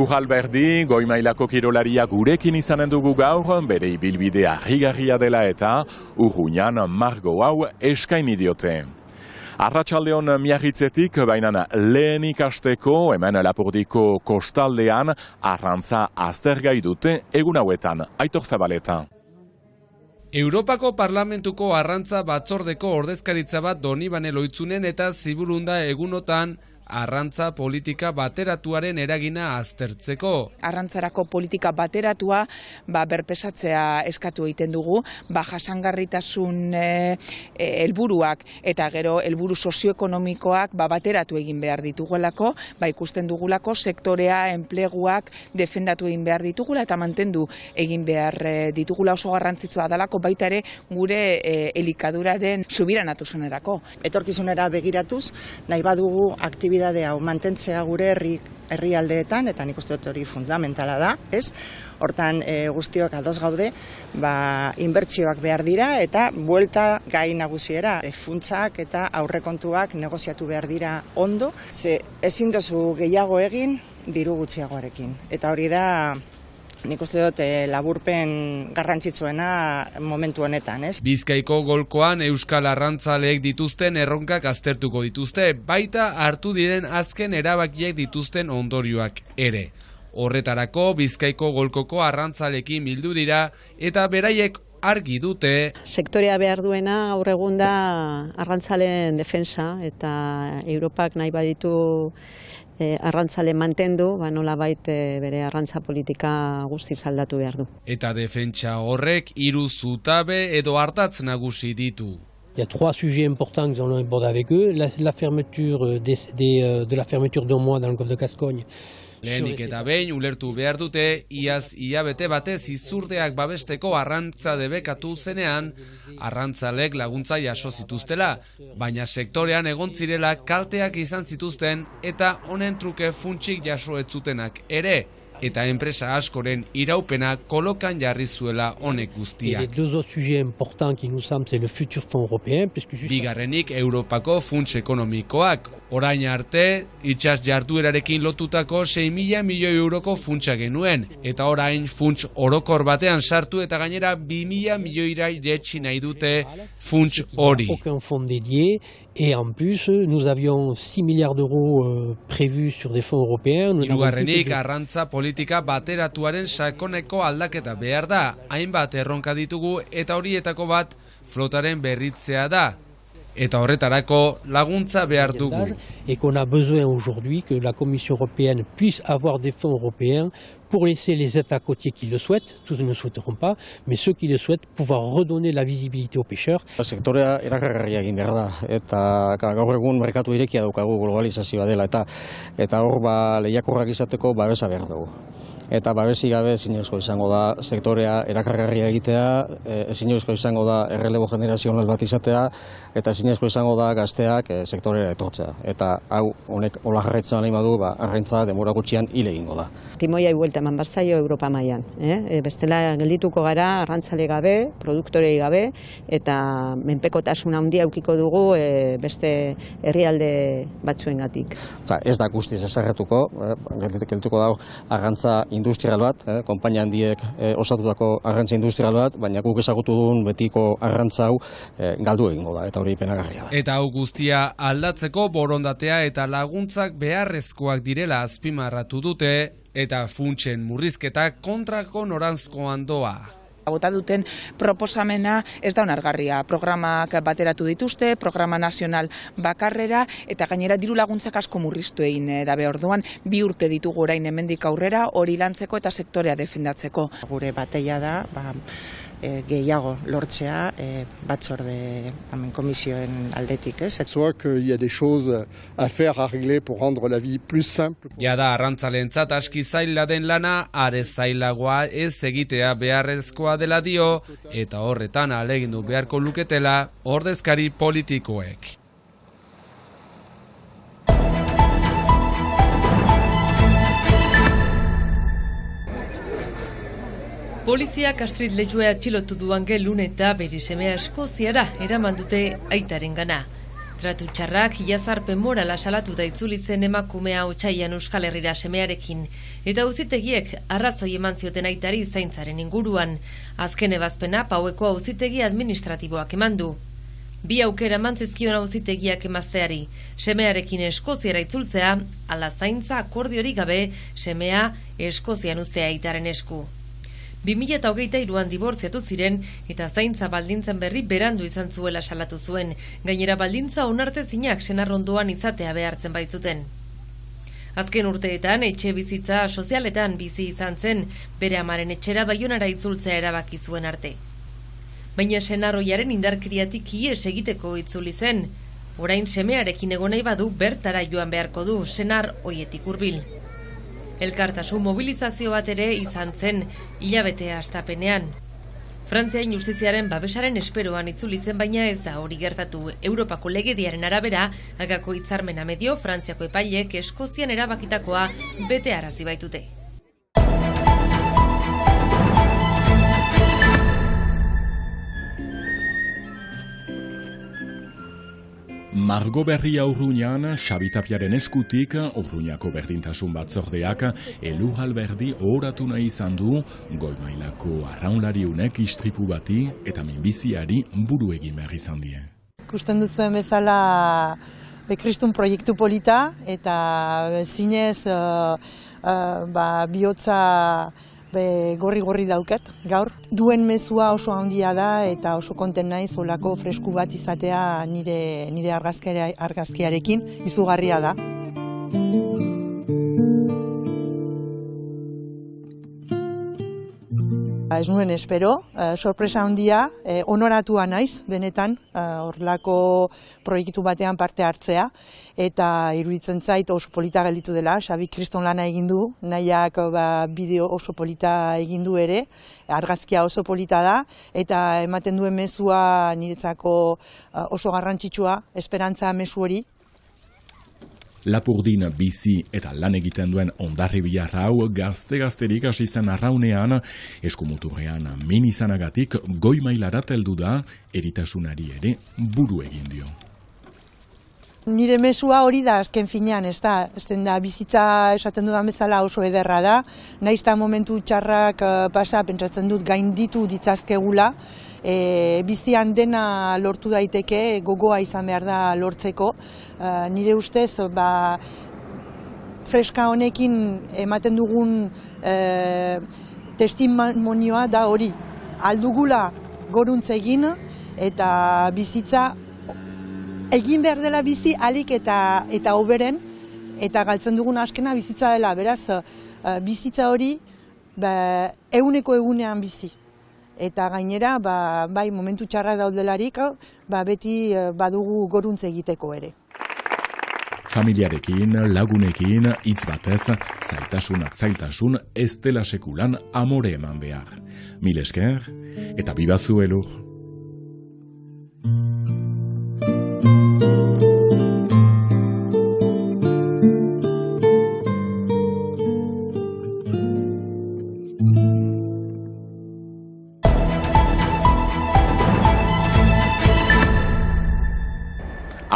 Lujal Berdi, goi mailako kirolaria gurekin izanen dugu gaur, bere ibilbidea harrigarria dela eta Urruñan margo hau eskaini diote. Arratsaldeon Miarritzetik, baina lehen ikasteko, hemen Lapurdiko kostaldean, arrantza aztergai dute egun hauetan. Aitor Zabaleta. Europako Parlamentuko arrantza batzordeko ordezkaritza bat Donibane Loitzunen eta Ziburunda egunotan arrantza politika bateratuaren eragina aztertzeko. Arrantzarako politika bateratua berpesatzea eskatu egiten dugu, jasangarritasun helburuak eta gero helburu sozioekonomikoak bateratu egin behar ditugulako, ikusten dugulako sektorea, enpleguak defendatu egin behar ditugula eta mantendu egin behar ditugula, oso garrantzitsua dalako baita ere gure elikaduraren subiranotasuna. Etorkizunera begiratuz, nahi badugu aktibidade hau mantentzea gure herrialdeetan, eta nik uste dut hori fundamentala da, ez? Hortan guztiok ados gaude, inbertsioak behar dira eta buelta gai nagusiera. Funtsak eta aurrekontuak negoziatu behar dira ondo, ze ezin dozu gehiago egin diru gutxiagoarekin. Eta hori da nik uste dut laburpen garrantzitsuena momentu honetan, ez? Bizkaiko golkoan euskal arrantzaleek dituzten erronkak aztertuko dituzte, baita hartu diren azken erabakiek dituzten ondorioak ere. Horretarako Bizkaiko golkoko arrantzalekin bildu dira eta beraiek argi dute. Sektorea behar duena gaur egun da arrantzaleen defensa eta Europak nahi baditu arrantzale mantendu, nolabait bere arrantza politika guztiz aldatu behar du. Eta defentsa horrek 3 zutabe edo ardatz nagusi ditu. Il y a 3 sujets importants que nous allons aborder avec eux. La fermeture de la fermeture d'un mois dans le golfe de Gascogne. Lehenik eta behin ulertu behar dute, iaz hilabete batez izurdeak babesteko arrantza debekatu zenean, arrantzalek laguntza jaso zituztela, baina sektorean egon zirela kalteak izan zituzten eta honen truke funtsik jaso ez zutenak ere, eta enpresa askoren iraupena kolokan jarri zuela honek guztiak. Bigarrenik Europako funts ekonomikoak. Orain arte, itsas jarduerarekin lotutako 6.000 milioi euroko funtsa genuen, eta orain funts orokor batean sartu eta gainera 2.000 milioira iretsi nahi dute funts hori. Et en plus, nous avions 6 milliards d'euros prévus sur des fonds européens. Hirugarrenik arrantza politika bateratuaren sakoneko aldaketa behar da, hainbat erronka ditugu eta horietako bat flotaren berritzea da. Eta horretarako laguntza behar dugu. Et qu'on a besoin aujourd'hui que la Commission européenne puisse avoir des fonds européens pour laisser les États côtiers qui le souhaitent, tous ne le souhaiteront pas, mais ceux qui le souhaitent, pouvoir redonner la visibilité aux pêcheurs. Sektorea erakargarria egin behar da, eta gaur egun merkatu irekia daukagu globalizazioa dela, eta hor lehiakorrak izateko babesa behar dugu. Eta babesi gabe ezinezko izango da sektorea erakargarria egitea, ezinezko izango da errelebo generazional bat izatea, eta ezinezko izango da gazteak sektorera etortzea. Eta hau honek hola jarraitzen nahi badu, arrantza denbora gutxian hil egingo da. Timoiai buelta eman barzaio Europa mailan. Bestela geldituko gara arrantzale gabe, produktorei gabe, eta menpekotasun handia aukiko dugu beste herrialde batzuengatik. Ez da guztiz ezarretuko, geldituko dago arrantza industrial bat, konpainia handiek osatutako arrantza industrial bat, baina guk ezagutu duen betiko arrantza hau galdu egingo da, eta hori penagarria da. Eta hau guztia aldatzeko borondatea eta laguntzak beharrezkoak direla azpimarratu dute, eta funtsen murrizketak kontrako noranzkoan doa. Bota duten proposamena ez da onargarria. Programak bateratu dituzte, programa nazional bakarrera, eta gainera diru laguntzak asko murriztu egin dabe. Orduan 2 urte ditugu orain hemendik aurrera hori lantzeko eta sektorea defendatzeko. Gure bateia da gehiago lortzea batzorde komisioen aldetik, ez? Soit qu'il y a des choses à faire, à régler pour rendre la vie plus simple. Jada arrantzalentzat aski zaila den lana, are zailagoa ez egitea beharrezkoa dela dio, eta horretan ahalegindu beharko luketela ordezkari politikoek. Poliziak Astrid Lejoa atxilotu du Angel Lune eta bere semea Eskoziara eraman dute aitaren gana. Tratu txarrak, jazarpen morala salatuta itzuli zen emakumea otsailean Euskal Herrira semearekin, eta auzitegiek arrazoi eman zioten aitari zaintzaren inguruan. Azken ebazpena Paueko auzitegi administratiboak eman du. Bi aukera eman zizkion auzitegiak emazteari, semearekin Eskoziara itzultzea, ala zaintza akordiorik gabe semea Eskozian uztea aitaren esku. 2023an dibortziatu ziren eta zaintza baldintzen berri berandu izan zuela salatu zuen, gainera baldintza onartezinak senarrondoan izatea behartzen baitzuten. Azken urteetan etxe bizitza sozialetan bizi izan zen, bere amaren etxera Baionara itzultzea erabaki zuen arte. Baina senarroiaren indarkeriatik ihes egiteko itzuli zen. Orain semearekin egon nahi badu bertara joan beharko du senar hoietik hurbil. Elkartasun mobilizazio bat ere izan zen hilabetea hastapenean. Frantzian justiziaren babesaren esperoan itzuli zen, baina ez da hori gertatu. Europako legediaren arabera, Hagako hitzarmena medio Frantziako epailek Eskozian erabakitakoa betearazi baitute. Margo Berria Urruñan, Xabi Tapiaren eskutik, Urruñako berdintasun batzordeak Elur Alberdi ohoratu nahi izan du goi mailako arraunlariunek istripu bati eta minbiziari buru egin behar izan die. Ikusten duzuen bezala Kristun proiektu polita eta zinez bihotza gorri dauket gaur. Duen mezua oso handia da eta oso konten naiz olako fresku bat izatea nire argazkiarekin izugarria da. Ez nuen espero, sorpresa handia, honoratua naiz, benetan, horrelako proiektu batean parte hartzea, eta iruditzen zait oso polita gelditu dela, Xabi Kriston lana egin du, nahiak bideo oso polita egin du ere, argazkia oso polita da, eta ematen duen mezua niretzako oso garrantzitsua, esperantza mezu hori. Lapurdin bizi eta lan egiten duen Hondarribia hau gazte-gazterik hasi zen arraunean, eskumuturrean min izanagatik goi mailarat heldu da, eritasunari ere buru egin dio. Nire mezua hori da azken finean, ez da bizitza esaten dudan bezala oso ederra da, nahiz eta momentu txarrak pasa, pentsatzen dut gainditu ditzazkegula, bizian dena lortu daiteke, gogoa izan behar da lortzeko. Nire ustez, freska honekin ematen dugun testimonioa da hori. Aldugula goruntz egin eta bizitza egin behar dela bizi alik eta hoberen, eta galtzen dugun askena bizitza dela. Beraz, bizitza hori eguneko egunean bizi. Eta gainera, bai momentu txarra daudelarik, beti badugu goruntz egiteko ere. Familiarekin, lagunekin, hitz batez, zailtasun ez dela sekulan amore eman behar. Mil esker, eta bibazu Elur.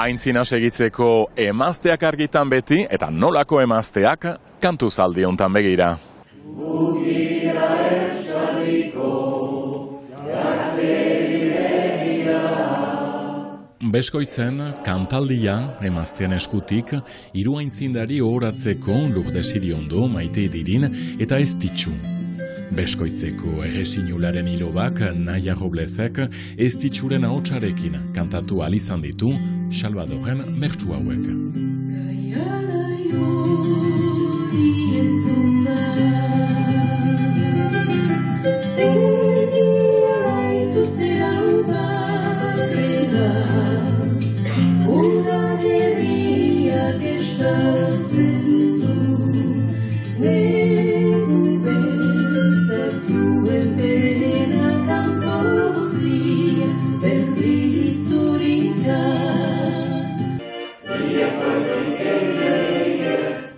Aintzina segitzeko emazteak argitan beti, eta nolako emazteak kantu zaldi hontan begira. Beskoitzen, kantaldia, emaztean eskutik, hiru aintzindari ohoratzeko Lourdes Iriondo, Maite Edirin eta Estitxu. Beskoitzeko erresinularen hilobak, Naia Roblesek, Estitxuren ahotsarekin kantatu alizan ditu, Salvadoren bertsu hauek.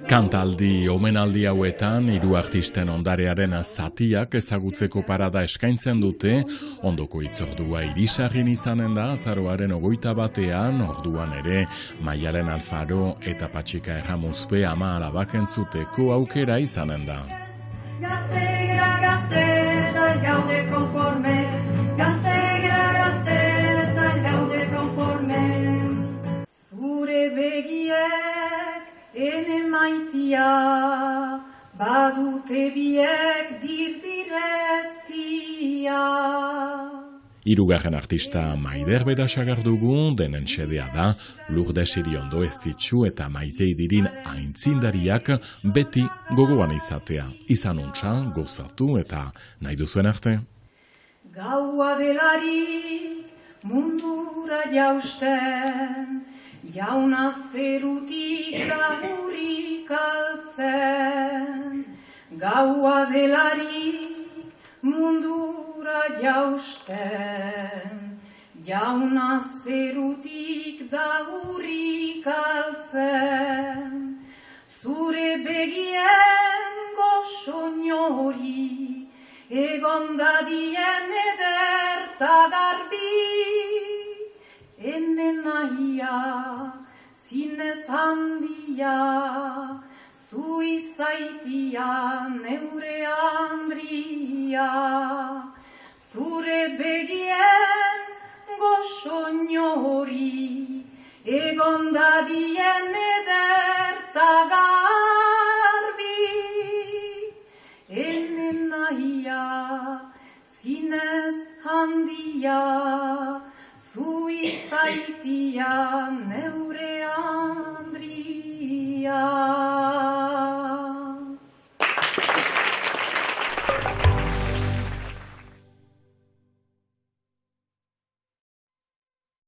Kantaldi omenaldi hauetan, hiru artisten ondarearen zatiak ezagutzeko parada eskaintzen dute, ondoko hitzordua irisarrin izanen da, azaroaren 21ean, orduan ere, Maialen Alfaro eta Patxika Erramuzpe ama alabak entzuteko aukera izanen da. Gaztegera gazte eta ez gaude konforme, gaztegera gazte eta ez gaude konforme. Zure begiek ene maitia, badute biek dirdireztia. Hirugarren artista Maider Berasagar dugu, denen xedea da, Lourdes Iriondo Estitxu eta Maite Idirin aintzindariak beti gogoan izatea. Izan untza, gozatu eta nahi duzuen arte. Gaua delarik mundura jausten, jauna zerutik gahurik altzen. Gaua delarik mundura jausten, jauna zerutik gahurik altzen. Zure begien goxoñori, egon dadien ederta garbi. Ene nahia, zinez handia, zu izaitia neure andria. Zure begien goxoñori, egon dadien ederta garbi. Ene nahia, zinez handia, zu izaitia neure andria.